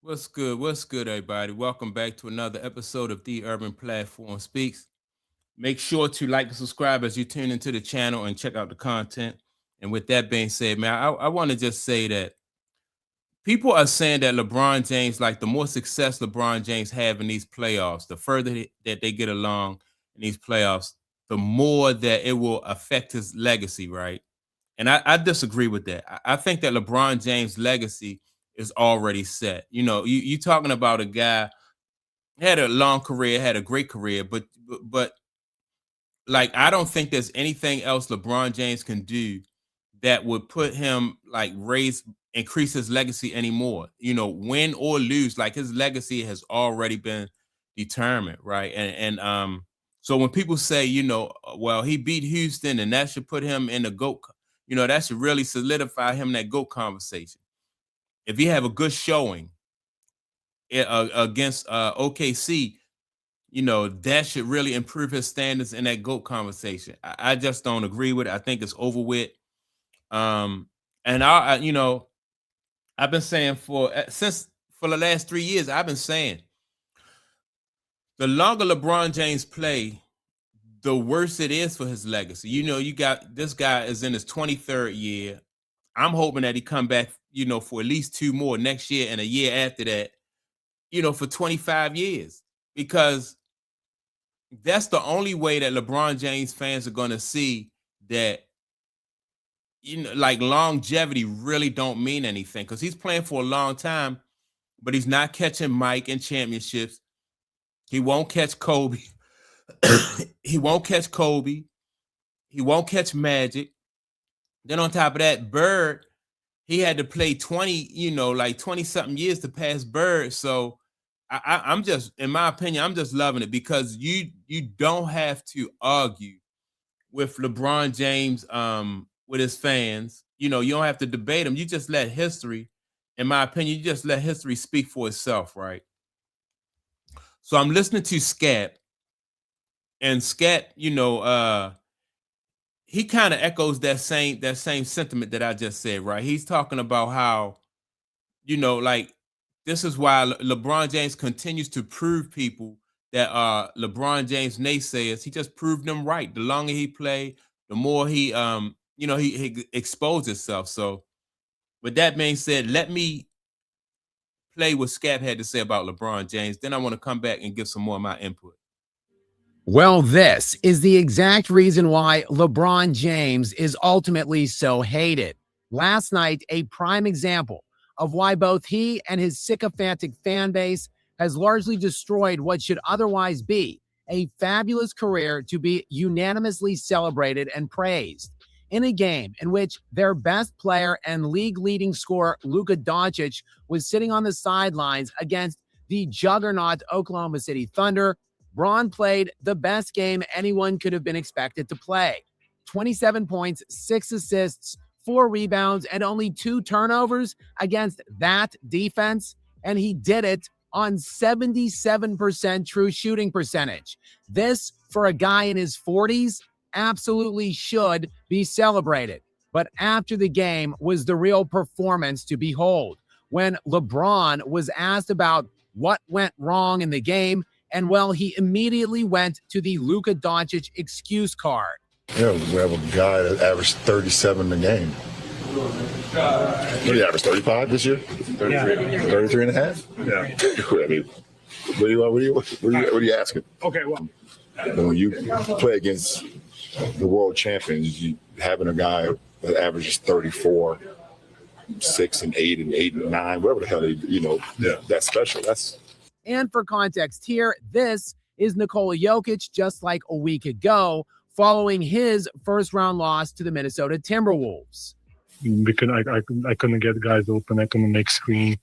What's good? What's good, everybody? Welcome back to another episode of The Urban Platform Speaks. Make sure to like and subscribe as you tune into the channel and check out the content. And with that being said, man, I want to just say that people are saying that LeBron James, like the more success LeBron James have in these playoffs, the further that they get along in these playoffs, the more that it will affect his legacy, right? And I disagree with that. I think that LeBron James' legacy is already set. You talking about a guy had a long career, had a great career, but like I don't think there's anything else LeBron James can do that would put him like increase his legacy anymore. Win or lose, like his legacy has already been determined, right? And so when people say, well, he beat Houston and that should put him in the GOAT, that should really solidify him in that GOAT conversation. If he have a good showing against OKC, that should really improve his standards in that GOAT conversation. I just don't agree with it. I think it's over with. And I've been saying for the last 3 years, I've been saying the longer LeBron James play, the worse it is for his legacy. You got this guy is in his 23rd year. I'm hoping that he come back, for at least 2 more next year and a year after that, for 25 years, because that's the only way that LeBron James fans are going to see that, like longevity really don't mean anything, because he's playing for a long time, but he's not catching Mike in championships. He won't catch Kobe. He won't catch Kobe. He won't catch Magic. Then on top of that, Bird, he had to play 20 something years to pass Bird. So I'm just, in my opinion, I'm just loving it, because you don't have to argue with LeBron James with his fans. You don't have to debate him. You just let history, in my opinion, you just let history speak for itself, right? So I'm listening to Skap, and Skap, he kind of echoes that same sentiment that I just said, right? He's talking about how, like, this is why LeBron James continues to prove people that LeBron James naysayers. He just proved them right. The longer he played, the more he he exposed himself. So with that being said, let me play what Skap had to say about LeBron James. Then I want to come back and give some more of my input. Well, this is the exact reason why LeBron James is ultimately so hated. Last night, a prime example of why both he and his sycophantic fan base has largely destroyed what should otherwise be a fabulous career to be unanimously celebrated and praised. In a game in which their best player and league-leading scorer, Luka Doncic, was sitting on the sidelines against the juggernaut Oklahoma City Thunder, Bron played the best game anyone could have been expected to play. 27 points, 6 assists, 4 rebounds, and only 2 turnovers against that defense. And he did it on 77% true shooting percentage. This, for a guy in his 40s, absolutely should be celebrated. But after the game was the real performance to behold. When LeBron was asked about what went wrong in the game, and well, he immediately went to the Luka Doncic excuse card. Yeah, we have a guy that averaged 37 a game. What did he average, 35 this year? 33, yeah. 33 and a half? Yeah. I mean, what are you asking? Okay, well. When you play against the world champions, having a guy that averages 34, 6 and 8 and 8 and 9, whatever the hell, that's special. And for context here, this is Nikola Jokic just like a week ago, following his first-round loss to the Minnesota Timberwolves. I couldn't get guys open. I couldn't make screen.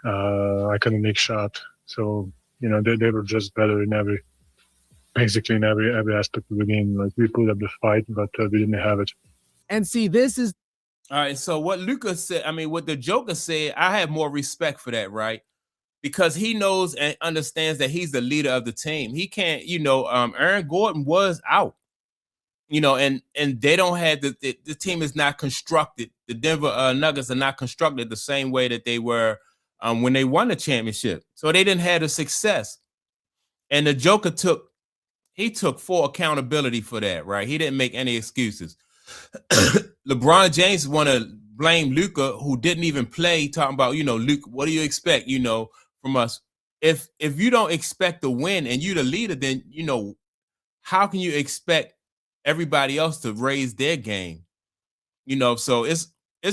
I couldn't make shot. So, they were just better basically in every aspect of the game. Like, we put up the fight, but we didn't have it. And see, this is... All right, so what Luka said, what the Joker said, I have more respect for that, right? Because he knows and understands that he's the leader of the team. He can't, Aaron Gordon was out, and they don't have the team is not constructed. The Denver Nuggets are not constructed the same way that they were when they won the championship. So they didn't have the success. And the Joker took full accountability for that, right? He didn't make any excuses. LeBron James want to blame Luka, who didn't even play, talking about, Luka, what do you expect, from us? If you don't expect to win and you the leader, then, how can you expect everybody else to raise their game? So it's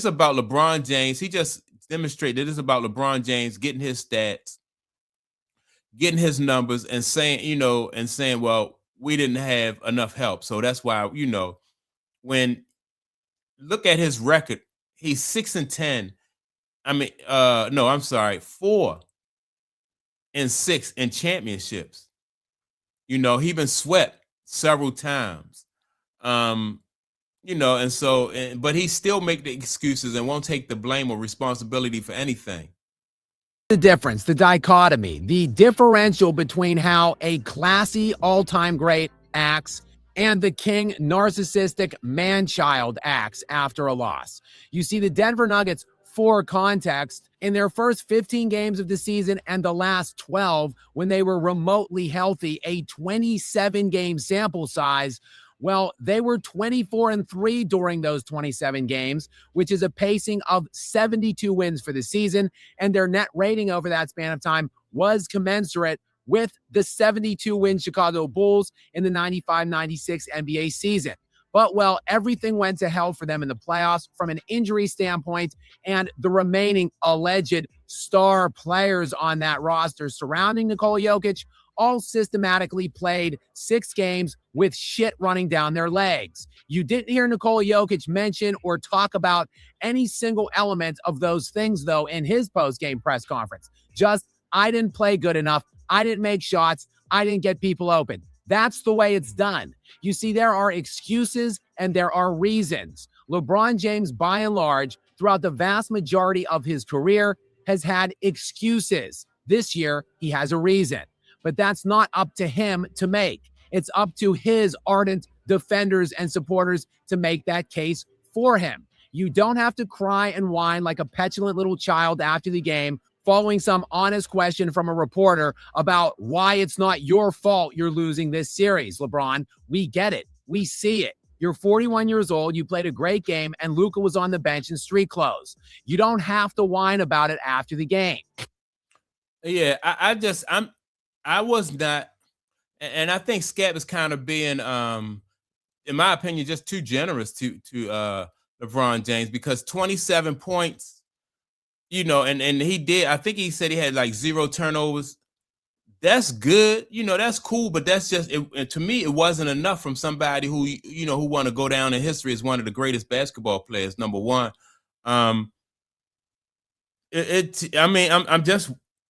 about LeBron James. He just demonstrated it's about LeBron James getting his stats, getting his numbers, and saying, well, we didn't have enough help. So that's why, when look at his record, he's 6-10. I mean, no, I'm sorry, 4-6 in championships. He been swept several times. And so, but he still make the excuses and won't take the blame or responsibility for anything. The difference, the dichotomy, the differential between how a classy all-time great acts and the king narcissistic man-child acts after a loss. You see, the Denver Nuggets, for context, in their first 15 games of the season and the last 12, when they were remotely healthy, a 27-game sample size, well, they were 24-3 during those 27 games, which is a pacing of 72 wins for the season, and their net rating over that span of time was commensurate with the 72-win Chicago Bulls in the 95-96 NBA season. But, well, everything went to hell for them in the playoffs from an injury standpoint, and the remaining alleged star players on that roster surrounding Nikola Jokic all systematically played 6 games with shit running down their legs. You didn't hear Nikola Jokic mention or talk about any single element of those things, though, in his post-game press conference. Just, I didn't play good enough. I didn't make shots. I didn't get people open. That's the way it's done. You see, there are excuses and there are reasons. LeBron James, by and large, throughout the vast majority of his career, has had excuses. This year, he has a reason. But that's not up to him to make. It's up to his ardent defenders and supporters to make that case for him. You don't have to cry and whine like a petulant little child after the game, following some honest question from a reporter about why it's not your fault you're losing this series, LeBron. We get it. We see it. You're 41 years old. You played a great game, and Luka was on the bench in street clothes. You don't have to whine about it after the game. Yeah, I was not, and I think Skap is kind of being, in my opinion, just too generous to LeBron James, because 27 points, and he did. I think he said he had like 0 turnovers. That's good, that's cool, but that's just to me. It wasn't enough from somebody who who want to go down in history as one of the greatest basketball players. Number one, I mean,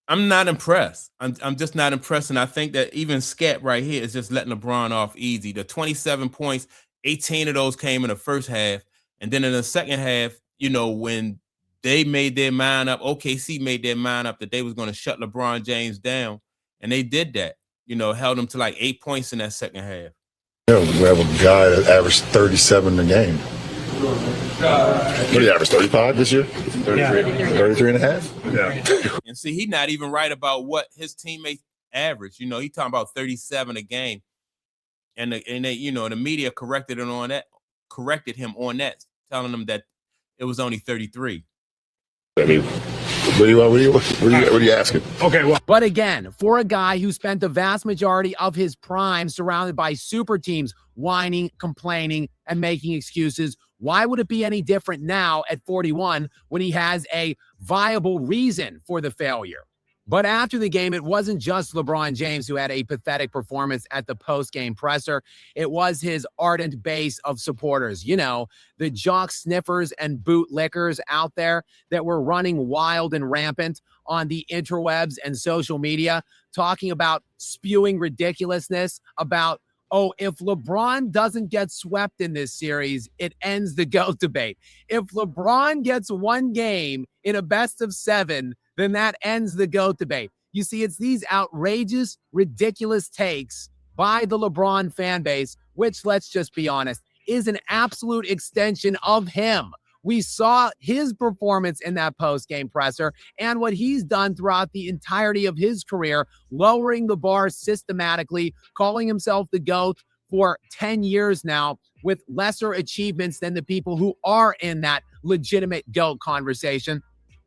I'm not impressed. I'm just not impressed. And I think that even Skap right here is just letting LeBron off easy. The 27 points, 18 of those came in the first half. And then in the second half, when they made their mind up, OKC made their mind up that they was going to shut LeBron James down. And they did that, held him to like 8 points in that second half. We have a guy that averaged 37 a game. What did he average, 35 this year? 33 and a half? Yeah. And see, he's not even right about what his teammates average. He talking about 37 a game. And the media corrected him on that, telling him that it was only 33. I mean, what are you asking? Okay, well, but again, for a guy who spent the vast majority of his prime surrounded by super teams, whining, complaining, and making excuses, why would it be any different now at 41 when he has a viable reason for the failure? But after the game, it wasn't just LeBron James who had a pathetic performance at the post-game presser. It was his ardent base of supporters, the jock sniffers and bootlickers out there that were running wild and rampant on the interwebs and social media, talking about spewing ridiculousness about, oh, if LeBron doesn't get swept in this series, it ends the GOAT debate. If LeBron gets one game in a best of 7, then that ends the GOAT debate. You see, it's these outrageous, ridiculous takes by the LeBron fan base, which, let's just be honest, is an absolute extension of him. We saw his performance in that post-game presser and what he's done throughout the entirety of his career, lowering the bar systematically, calling himself the GOAT for 10 years now with lesser achievements than the people who are in that legitimate GOAT conversation.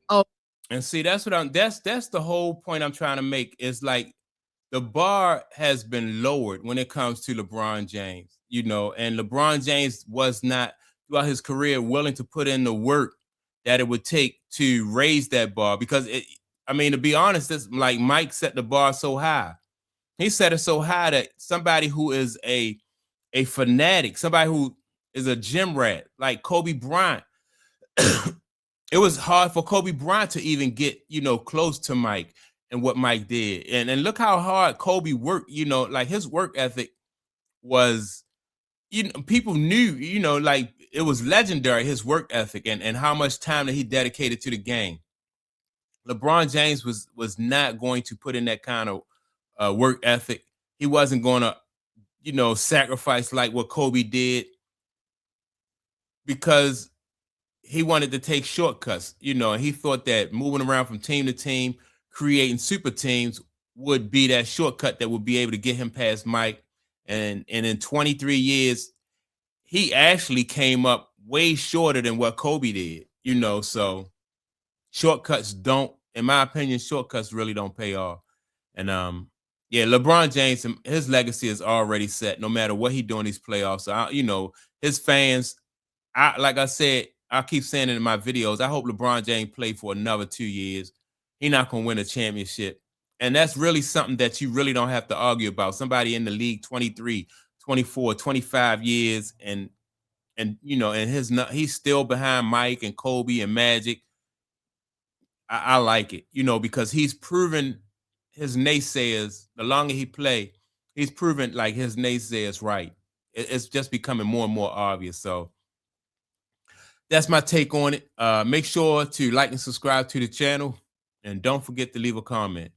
Oh, and see, that's the whole point I'm trying to make is like the bar has been lowered when it comes to LeBron James, and LeBron James was not throughout his career willing to put in the work that it would take to raise that bar because to be honest, it's like Mike set the bar so high. He set it so high that somebody who is a fanatic, somebody who is a gym rat like Kobe Bryant, it was hard for Kobe Bryant to even get, close to Mike and what Mike did. And look how hard Kobe worked, like his work ethic was, people knew, like it was legendary, his work ethic and how much time that he dedicated to the game. LeBron James was not going to put in that kind of work ethic. He wasn't going to, sacrifice like what Kobe did because he wanted to take shortcuts, and he thought that moving around from team to team, creating super teams would be that shortcut that would be able to get him past Mike. And in 23 years, he actually came up way shorter than what Kobe did, so shortcuts don't, in my opinion, shortcuts really don't pay off. And LeBron James, his legacy is already set no matter what he do in these playoffs. So, his fans, like I said, I keep saying it in my videos, I hope LeBron James play for another 2 years. He's not going to win a championship. And that's really something that you really don't have to argue about. Somebody in the league 23, 24, 25 years and he's still behind Mike and Kobe and Magic. I like it, because he's proven his naysayers, the longer he play, he's proven like his naysayers right. It's just becoming more and more obvious. So that's my take on it. Make sure to like and subscribe to the channel. And don't forget to leave a comment.